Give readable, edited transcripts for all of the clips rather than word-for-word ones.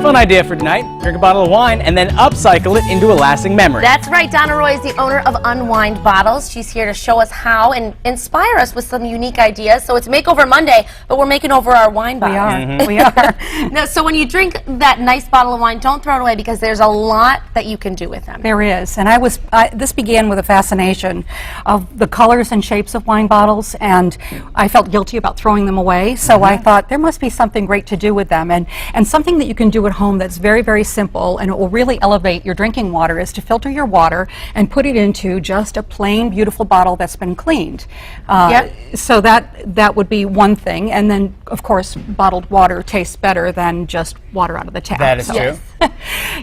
Fun idea for tonight. Drink a bottle of wine and then upcycle it into a lasting memory. That's right. Donna Roy is the owner of Unwind Bottles. She's here to show us how and inspire us with some unique ideas. So it's Makeover Monday, but we're making over our wine bottles. We are. No, so when you drink that nice bottle of wine, don't throw it away because there's a lot that you can do with them. There is. And this began with a fascination of the colors and shapes of wine bottles, and I felt guilty about throwing them away. So I thought there must be something great to do with them. And something that you can do at home that's very, very simple and it will really elevate your drinking water is to filter your water and put it into just a plain, beautiful bottle that's been cleaned. So that would be one thing. And then, of course, bottled water tastes better than just water out of the tap. That is true.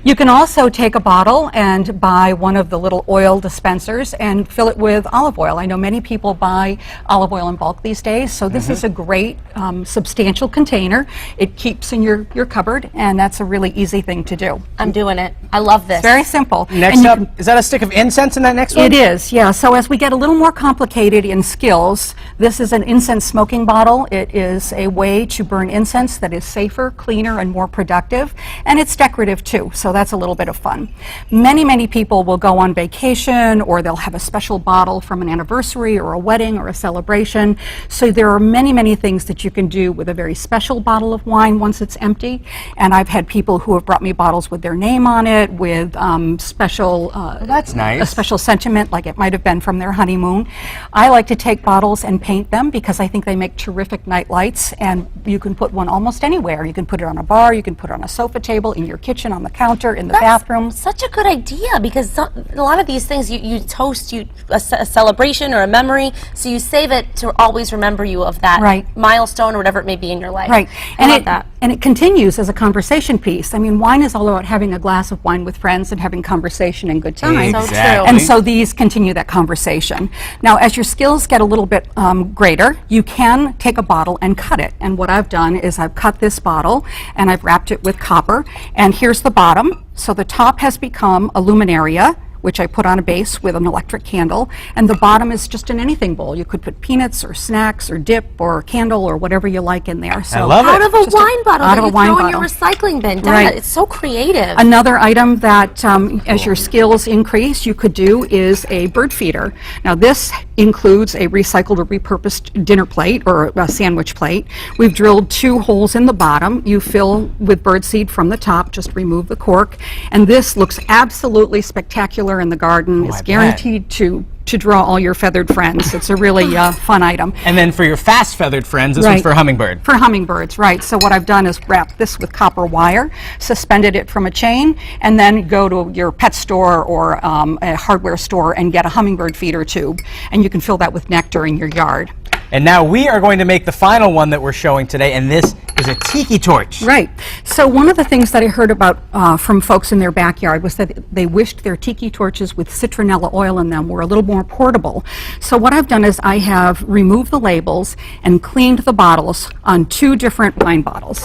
You can also take a bottle and buy one of the little oil dispensers and fill it with olive oil. I know many people buy olive oil in bulk these days, so this is a great substantial container. It keeps in your cupboard, and that's a really easy thing to do. I'm doing it. I love this. Very simple. Next up, is that a stick of incense in that next one? It is, yeah. So as we get a little more complicated in skills, this is an incense smoking bottle. It is a way to burn incense that is safer, cleaner, and more productive, and it's decorative too, so that's a little bit of fun. Many people will go on vacation, or they'll have a special bottle from an anniversary or a wedding or a celebration. So there are many things that you can do with a very special bottle of wine once it's empty. And I've had people who have brought me bottles with their name on it, with special that's nice. A special sentiment, like it might have been from their honeymoon. I like to take bottles and paint them because I think they make terrific night lights, and you can put one almost anywhere. You can put it on a bar, you can put it on a sofa table, in your kitchen, on the counter, in the bathroom. Such a good idea, because a lot of these things you toast a celebration or a memory, so you save it to always remember you of that milestone or whatever it may be in your life. Right, and it continues as a conversation piece. I mean, wine is all about having a glass of wine with friends and having conversation and good time. So true. And so these continue that conversation. Now, as your skills get a little bit greater, you can take a bottle and cut it. And what I've done is I've cut this bottle and I've wrapped it with copper. And here's the bottom. So the top has become a luminaria, which I put on a base with an electric candle, and the bottom is just an anything bowl. You could put peanuts or snacks or dip or candle or whatever you like in there. So I love it. Out of a wine bottle out that of you a wine throw bottle. in your recycling bin. Donna, it's so creative. Another item that, as your skills increase, you could do is a bird feeder. Now this includes a recycled or repurposed dinner plate or a sandwich plate. We've drilled 2 holes in the bottom. You fill with birdseed from the top, just remove the cork, and this looks absolutely spectacular in the garden. It's guaranteed to draw all your feathered friends. It's a really fun item. And then for your fast feathered friends, this one's for hummingbird. For hummingbirds, right. So what I've done is wrap this with copper wire, suspended it from a chain, and then go to your pet store or a hardware store and get a hummingbird feeder tube. And you can fill that with nectar in your yard. And now we are going to make the final one that we're showing today, and this is a tiki torch. Right. So one of the things that I heard about from folks in their backyard was that they wished their tiki torches with citronella oil in them were a little more portable. So what I've done is I have removed the labels and cleaned the bottles on 2 different wine bottles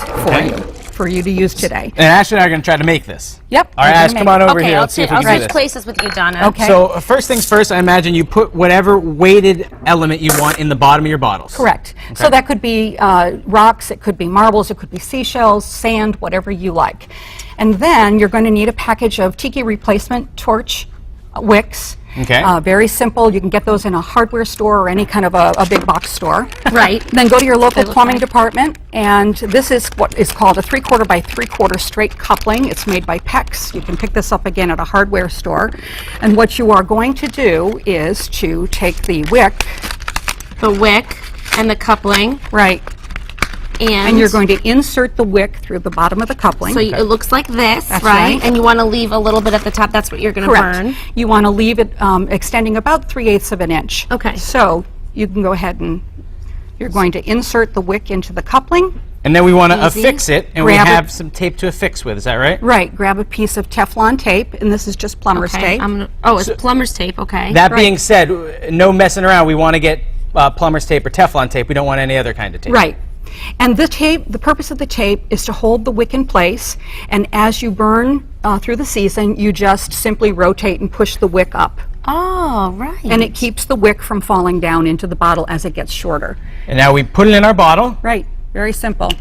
for you to use today. And Ashley and I are going to try to make this. Yep. All right, Ash, come on over here. Let's see if we can do I'll this. switch places with you, Donna. Okay. So first things first, I imagine you put whatever weighted element you want in the bottom of your bottles. Correct. So that could be rocks, it could be marbles, it could be seashells, sand, whatever you like. And then you're going to need a package of tiki replacement torch wicks. Okay. Very simple. You can get those in a hardware store or any kind of a big box store. Right. Then go to your local plumbing department, and this is what is called a 3/4 by 3/4 straight coupling. It's made by PEX. You can pick this up again at a hardware store. And what you are going to do is to take the wick. The wick and the coupling. Right. And you're going to insert the wick through the bottom of the coupling. So it looks like this, That's right? right. And you want to leave a little bit at the top. That's what you're going to burn. You want to leave it extending about 3/8 of an inch. Okay. So you can go ahead and you're going to insert the wick into the coupling. And then we want to affix it, and we Grab have some tape to affix with. Is that right? Right. Grab a piece of Teflon tape, and this is just plumber's tape. It's plumber's tape, okay. That being said, no messing around. We want to get plumber's tape or Teflon tape. We don't want any other kind of tape. Right. And the tape, the purpose of the tape is to hold the wick in place, and as you burn through the season, you just simply rotate and push the wick up. Oh, right. And it keeps the wick from falling down into the bottle as it gets shorter. And now we put it in our bottle. Right. Very simple.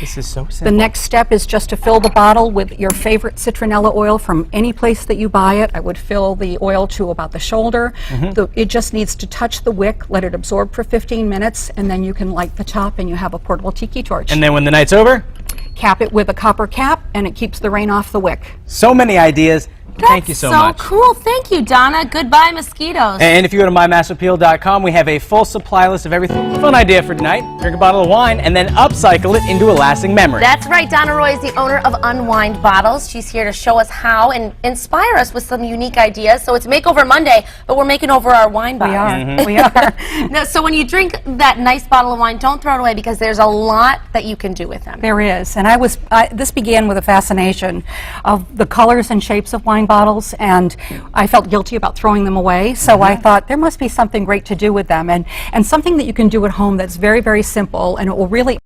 This is so The simple. next step is just to fill the bottle with your favorite citronella oil from any place that you buy it. I would fill the oil to about the shoulder. It just needs to touch the wick, let it absorb for 15 minutes, and then you can light the top and you have a portable tiki torch. And then when the night's over, Cap it with a copper cap and it keeps the rain off the wick. so many ideas. Thank you so much. Cool. Thank you, Donna. Goodbye, mosquitoes. And if you go to mymassappeal.com, we have a full supply list of everything. Fun idea for tonight. Drink a bottle of wine and then upcycle it into a lasting memory. That's right. Donna Roy is the owner of Unwind Bottles. She's here to show us how and inspire us with some unique ideas. So it's Makeover Monday, but we're making over our wine bottles. We are. No, so when you drink that nice bottle of wine, don't throw it away because there's a lot that you can do with them. There is, and this began with a fascination of the colors and shapes of wine bottles, and I felt guilty about throwing them away, so I thought there must be something great to do with them, and something that you can do at home that's very, very simple, and it will really